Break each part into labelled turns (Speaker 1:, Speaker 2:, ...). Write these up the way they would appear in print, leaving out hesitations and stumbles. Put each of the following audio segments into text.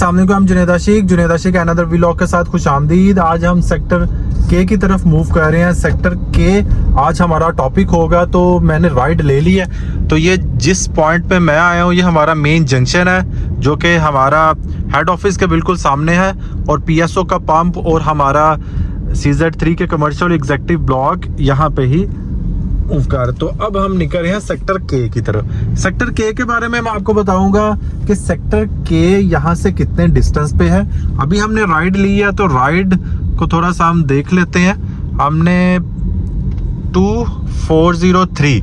Speaker 1: अस्सलाम वालेकुम, जुनैद आशिक another vlog के साथ खुश आमदीद। आज हम सेक्टर के की तरफ मूव कर रहे हैं। सेक्टर के आज हमारा टॉपिक होगा। तो मैंने राइड ले ली है। तो ये जिस पॉइंट पे मैं आया हूँ ये हमारा मेन जंक्शन है, जो कि हमारा हेड ऑफिस के बिल्कुल सामने है, और पीएसओ का पंप और हमारा CZ3 के कमर्शियल एग्जीक्यूटिव ब्लॉक यहाँ पे ही कर। तो अब हम निकल रहे हैं सेक्टर के की तरफ। सेक्टर के के बारे में मैं आपको बताऊंगा कि सेक्टर के यहाँ से कितने डिस्टेंस पे है। अभी हमने राइड ली है, तो राइड को थोड़ा सा हम देख लेते हैं। हमने 2403।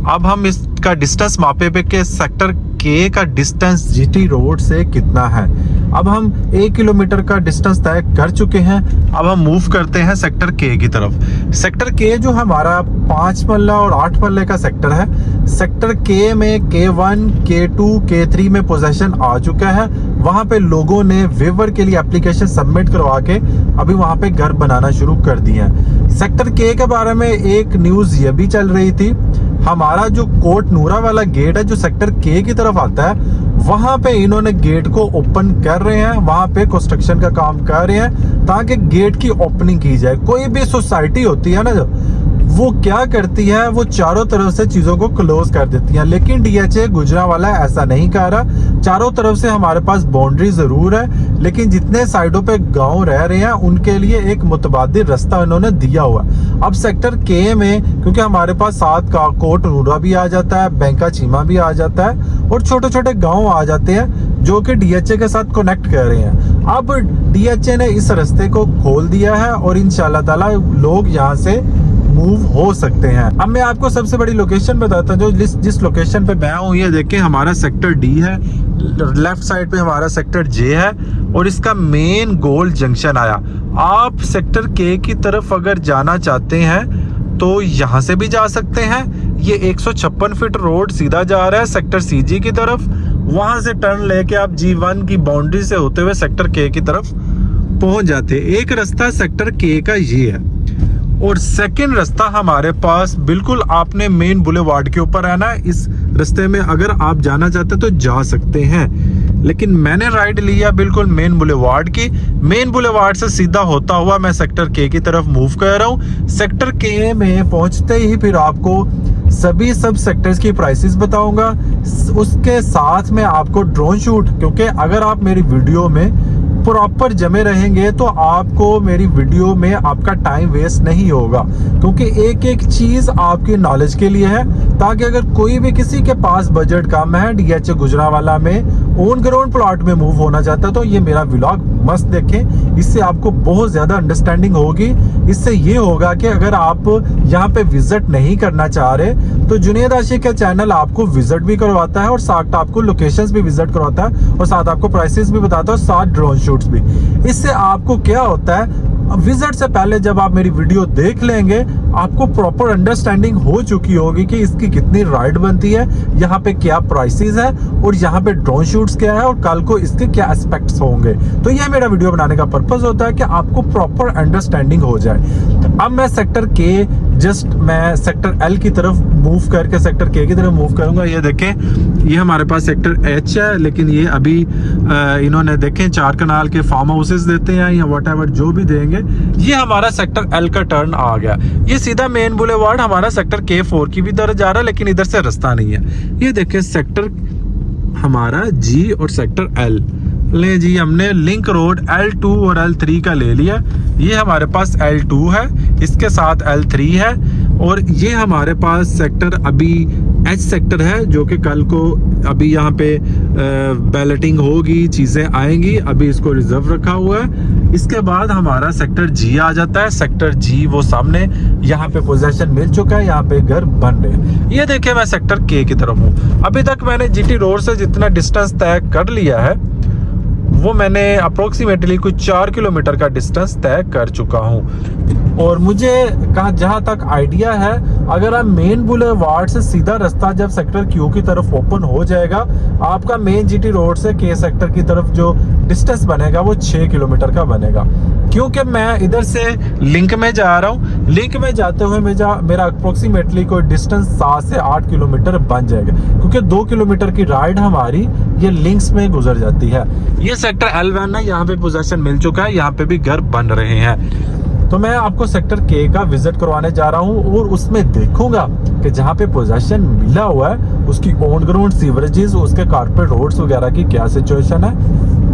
Speaker 1: अब हम इसका डिस्टेंस मापे पे कि सेक्टर के का डिस्टेंस जीटी रोड से कितना है। अब हम 1 किलोमीटर का डिस्टेंस तय कर चुके हैं। अब हम मूव करते हैं सेक्टर के की तरफ। सेक्टर के जो हमारा 5 मल्ला और 8 मल्ले का सेक्टर है। सेक्टर के में K1, K2, K3 में पोजेशन आ चुका है। वहां पे लोगों ने वेवर के लिए एप्लीकेशन सबमिट करवा के अभी वहां पे घर बनाना शुरू कर दिए हैं। सेक्टर के के बारे में एक न्यूज ये भी चल रही थी, हमारा जो कोट नूरा वाला गेट है जो सेक्टर के की तरफ आता है, वहां पे इन्होंने गेट को ओपन कर रहे हैं। वहां पे कंस्ट्रक्शन का काम कर रहे हैं ताकि गेट की ओपनिंग की जाए। कोई भी सोसाइटी होती है ना, जो वो क्या करती है, वो चारों तरफ से चीजों को क्लोज कर देती है। लेकिन DHA गुजरांवाला ऐसा नहीं कर रहा। चारों तरफ से हमारे पास बाउंड्री जरूर है, लेकिन जितने साइडों पे गांव रह रहे हैं उनके लिए एक मुतबादिल रास्ता इन्होंने दिया हुआ। अब सेक्टर के में क्योंकि हमारे पास साथ का कोट नूरा भी आ जाता है, बैंका चीमा भी आ जाता है, और छोटे छोटे गाँव आ जाते हैं जो कि DHA के साथ कनेक्ट कर रहे हैं। अब DHA ने इस रास्ते को खोल दिया है और इंशाल्लाह ताला लोग यहाँ से मूव हो सकते हैं। अब मैं आपको सबसे बड़ी लोकेशन बताता हूँ। जो जिस लोकेशन पे मैं हूँ, ये देखें हमारा सेक्टर D है, लेफ्ट साइड पे हमारा सेक्टर J है, और इसका मेन गोल जंक्शन आया। आप सेक्टर K की तरफ अगर जाना चाहते हैं तो यहाँ से भी जा सकते हैं। ये 156 फीट रोड सीधा जा रहा है सेक्टर CG की तरफ। वहां से टर्न लेके आप G1 की बाउंड्री से होते हुए सेक्टर K की तरफ पहुंच जाते हैं। एक रास्ता सेक्टर K का ये है, और सेकंड रास्ता हमारे पास बिल्कुल आपने मेन बुलेवार्ड के ऊपर है ना। इस रास्ते में अगर आप जाना चाहते तो जा सकते हैं, लेकिन मैंने राइड लिया बिल्कुल मेन बुलेवार्ड की। मेन बुलेवार्ड से सीधा होता हुआ मैं सेक्टर के की तरफ मूव कर रहा हूँ। सेक्टर के में पहुंचते ही फिर आपको सभी सब सेक्टर्स की प्राइसेस बताऊंगा। उसके साथ में आपको ड्रोन शूट, क्योंकि अगर आप मेरी वीडियो में प्रॉपर जमे रहेंगे तो आपको मेरी वीडियो में आपका टाइम वेस्ट नहीं होगा, क्योंकि एक एक चीज आपकी नॉलेज के लिए है, ताकि अगर कोई भी किसी के पास बजट कम है, DHA गुजरांवाला में ओन ग्राउंड प्लॉट में मूव होना चाहता है, तो ये मेरा व्लॉग मस्त देखें। इससे आपको बहुत ज्यादा अंडरस्टैंडिंग होगी। इससे ये होगा कि अगर आप यहाँ पे विजिट नहीं करना चाह रहे तो जुनैद आशिक का चैनल आपको विजिट भी करवाता है, और साथ आपको लोकेशंस भी विजिट करवाता है, और साथ आपको प्राइसेस भी बताता है, और साथ ड्रोन शूट्स भी। इससे आपको क्या होता है, विजिट से पहले जब आप मेरी वीडियो देख लेंगे आपको प्रॉपर अंडरस्टैंडिंग हो चुकी होगी कि इसकी कितनी राइड बनती है, यहाँ पे क्या प्राइसेस है, और यहाँ पे ड्रोन शूट्स क्या है, और कल को इसके क्या एस्पेक्ट्स होंगे। तो ये मेरा वीडियो बनाने का पर्पस होता है कि आपको प्रॉपर अंडरस्टैंडिंग हो जाए। अब मैं सेक्टर के मैं सेक्टर L की तरफ मूव करके सेक्टर के की तरफ मूव करूंगा। ये देखें, ये हमारे पास सेक्टर H है, लेकिन ये अभी इन्होंने देखें 4 कनाल के फार्म हाउसेस देते हैं या व्हाटएवर जो भी देंगे। ये हमारा सेक्टर L का टर्न आ गया। ये सीधा मेन बुलेवार्ड हमारा सेक्टर K4 की भी तरफ जा रहा है, लेकिन इधर से रास्ता नहीं है। ये देखें सेक्टर हमारा G और सेक्टर L ले जी, हमने लिंक रोड L2 और L3 का ले लिया। ये हमारे पास L2 है, इसके साथ L3 है, और ये हमारे पास सेक्टर अभी H सेक्टर है, जो कि कल को अभी यहाँ पे बैलेटिंग होगी, चीज़ें आएंगी। अभी इसको रिजर्व रखा हुआ है। इसके बाद हमारा सेक्टर G आ जाता है। सेक्टर G वो सामने यहाँ पे पोजीशन मिल चुका है, यहाँ पे घर बन रहे हैं। ये देखिए मैं सेक्टर K की तरफ हूँ। अभी तक मैंने GT रोड से जितना डिस्टेंस तय कर लिया है वो मैंने अप्रोक्सीमेटली कुछ 4 किलोमीटर का डिस्टेंस तय कर चुका हूँ। और मुझे जहाँ तक आइडिया है, अगर आप मेन बुलेवार्ड से सीधा रास्ता जब सेक्टर Q की तरफ ओपन हो जाएगा, आपका मेन GT रोड से K सेक्टर की तरफ जो डिस्टेंस बनेगा वो 6 किलोमीटर का बनेगा। क्योंकि मैं इधर से लिंक में जा रहा हूँ। लिंक में जाते हुए मेरा अप्रोक्सीमेटली कोई डिस्टेंस 7 से 8 किलोमीटर बन जाएगा, क्योंकि 2 किलोमीटर की राइड हमारी ये लिंक्स में गुजर जाती है। ये सेक्टर L1 है, यहाँ पे पोजेशन मिल चुका है, यहाँ पे भी घर बन रहे हैं। तो मैं आपको सेक्टर के का विजिट करवाने जा रहा हूँ और उसमें देखूंगा कि जहाँ पे पोजेशन मिला हुआ है उसकी ऑन ग्राउंड सीवरेजेस, उसके कारपेट रोड्स वगैरह की क्या सिचुएशन है,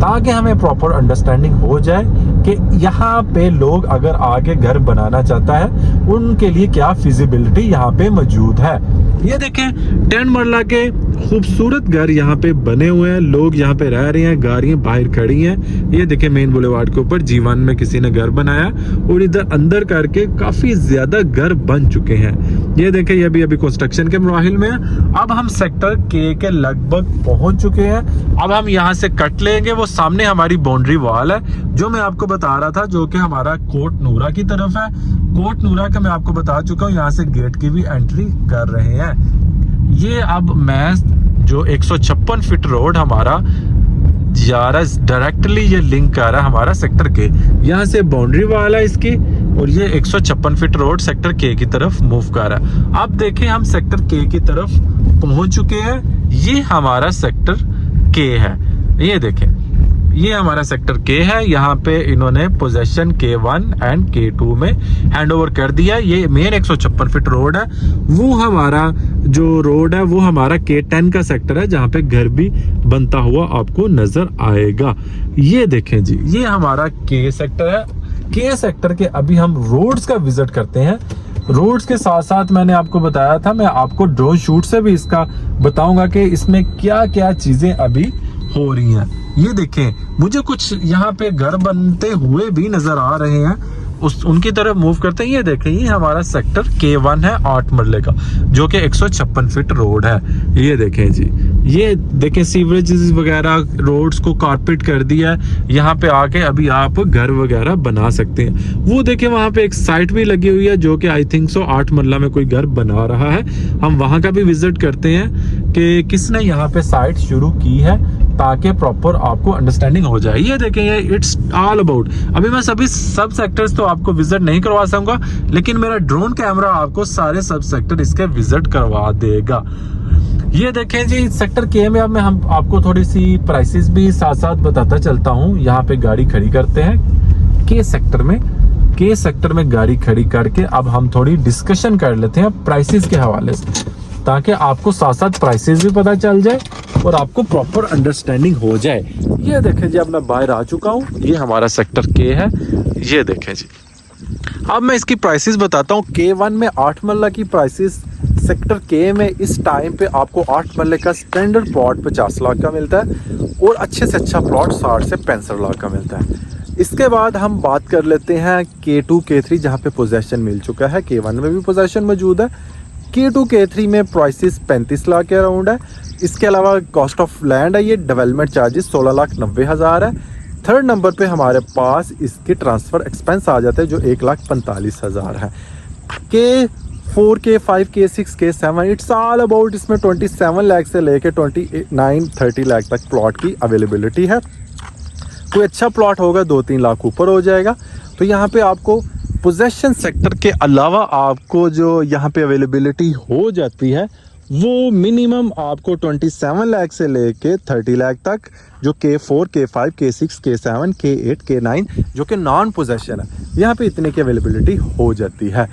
Speaker 1: ताकि हमें प्रॉपर अंडरस्टैंडिंग हो जाए कि यहाँ पे लोग अगर आगे घर बनाना चाहता है उनके लिए क्या फिजिबिलिटी यहाँ पे मौजूद है। ये देखें 10 मरला के खूबसूरत घर यहाँ पे बने हुए हैं, लोग यहाँ पे रह रहे हैं, गाड़ियां बाहर खड़ी हैं। ये देखें मेन बुलेवार्ड के ऊपर G1 में किसी ने घर बनाया और इधर अंदर करके काफी ज्यादा घर बन चुके हैं। ये देखें ये अभी कंस्ट्रक्शन के मराहिल में है। अब हम सेक्टर के लगभग पहुंच चुके हैं। अब हम यहाँ से कट लेंगे, वो सामने हमारी बाउंड्री वॉल है जो मैं आपको बता रहा था, जो कि हमारा कोट नूरा की तरफ है। कोट नूरा का मैं आपको बता चुका हूँ, यहाँ से गेट की भी एंट्री कर रहे हैं। ये अब मैं जो 156 फीट रोड हमारा जा रहा है, डायरेक्टली ये लिंक कर रहा है हमारा सेक्टर के, यहाँ से बाउंड्री वाला है इसकी, और ये 156 फीट रोड सेक्टर के की तरफ मूव कर रहा है। अब देखें हम सेक्टर के की तरफ पहुंच चुके हैं। ये हमारा सेक्टर के है, ये देखें ये हमारा सेक्टर के है। यहाँ पे इन्होंने पोजेशन K1 एंड K2 में हैंड ओवर कर दिया। ये मेन 156 फीट रोड है, वो हमारा जो रोड है वो हमारा K10 का सेक्टर है, जहाँ पे घर भी बनता हुआ आपको नजर आएगा। ये देखें जी, ये हमारा K सेक्टर है। K सेक्टर के अभी हम रोड्स का विजिट करते हैं। रोड्स के साथ साथ मैंने आपको बताया था, मैं आपको ड्रोन शूट से भी इसका बताऊंगा कि इसमें क्या क्या चीजें अभी हो रही हैं। ये देखें मुझे कुछ यहाँ पे घर बनते हुए भी नजर आ रहे हैं, उनकी तरफ मूव करते हैं। ये देखें ये हमारा सेक्टर K1 है 8 मरले का, जो कि 156 फीट रोड है। ये देखें जी, ये देखें सीवरेजेस वगैरह रोड्स को कारपेट कर दिया है। यहाँ पे आके अभी आप घर वगैरह बना सकते हैं। वो देखें वहाँ पे एक साइट भी लगी हुई है, जो कि आई थिंक सो 8 मरला में कोई घर बना रहा है। हम वहाँ का भी विजिट करते हैं कि किसने यहाँ पे साइट शुरू की है, ताकि प्रॉपर आपको अंडरस्टैंडिंग हो जाए। ये देखें ये इट्स ऑल अबाउट, अभी मैं सभी सब सेक्टर्स तो आपको विजिट नहीं करवा सकूंगा, लेकिन मेरा ड्रोन कैमरा आपको सारे सब सेक्टर इसके विजिट करवा देगा। ये देखें जी सेक्टर के में अब मैं हम आपको थोड़ी सी प्राइसेस भी साथ साथ बताता चलता हूँ। यहाँ पे गाड़ी खड़ी करते हैं के सेक्टर में गाड़ी खड़ी करके अब हम थोड़ी डिस्कशन कर लेते हैं प्राइसेस के हवाले से, ताकि आपको साथ साथ प्राइसेस भी पता चल जाए और आपको प्रॉपर अंडरस्टैंडिंग हो जाए। ये देखें जी अब मैं बाहर आ चुका हूँ, ये हमारा सेक्टर के है। ये देखें जी अब मैं इसकी प्राइसेस बताता हूँ। K1 में 8 मरला की प्राइसेस, सेक्टर के में इस टाइम पे आपको 8 मरले का स्टैंडर्ड प्लॉट 50 लाख का मिलता है और अच्छे से अच्छा प्लॉट 60 से 65 लाख का मिलता है। इसके बाद हम बात कर लेते हैं K2 K3 जहाँ पे पोजेशन मिल चुका है। K1 में भी पोजेशन मौजूद है। K2 K3 में प्राइसेस 35 लाख के अराउंड है। इसके अलावा कॉस्ट ऑफ लैंड है, ये डेवलपमेंट चार्जेस 16,90,000 है। थर्ड नंबर पे हमारे पास इसके ट्रांसफ़र एक्सपेंस आ जाते हैं जो 1,45,000 है। K4 K5 K6 K7 it's all about, इसमें 27 लाख से लेके 29-30 लाख तक प्लॉट की अवेलेबिलिटी है। कोई अच्छा प्लॉट होगा 2-3 लाख ऊपर हो जाएगा। तो यहाँ पे आपको पोजेशन सेक्टर के अलावा आपको जो यहाँ पे अवेलेबिलिटी हो जाती है वो मिनिमम आपको 27 लाख से लेके 30 लाख तक, जो K4 K5 K6 K7 K8 K9 जो कि नॉन पोजेशन है, यहाँ पे इतने की अवेलेबिलिटी हो जाती है।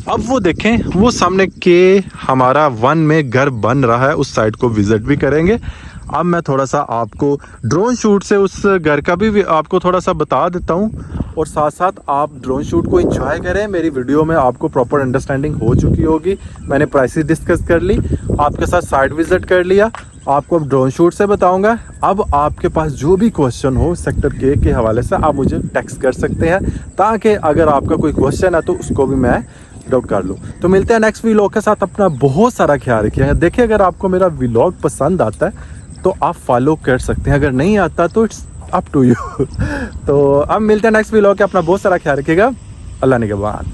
Speaker 1: अब वो देखें वो सामने के हमारा 1 में घर बन रहा है, उस साइड को विजिट भी करेंगे। अब मैं थोड़ा सा आपको ड्रोन शूट से उस घर का भी आपको थोड़ा सा बता देता हूँ, और साथ साथ आप ड्रोन शूट को एंजॉय करें। मेरी वीडियो में आपको प्रॉपर अंडरस्टैंडिंग हो चुकी होगी, मैंने प्राइसेस डिस्कस कर ली, आपके साथ साइट विजिट कर लिया, आपको अब ड्रोन शूट से बताऊंगा। अब आपके पास जो भी क्वेश्चन हो सेक्टर के हवाले से आप मुझे टेक्स्ट कर सकते हैं, ताकि अगर आपका कोई क्वेश्चन है तो उसको भी मैं आउट कर लूँ। तो मिलते हैं नेक्स्ट व्लॉग के साथ। अपना बहुत सारा ख्याल रखिएगा। देखिए अगर आपको मेरा व्लॉग पसंद आता है तो आप फॉलो कर सकते हैं, अगर नहीं आता तो इट्स अप टू यू। तो अब मिलते हैं नेक्स्ट व्लॉग के। अपना बहुत सारा ख्याल रखिएगा। अल्लाह निगहबान।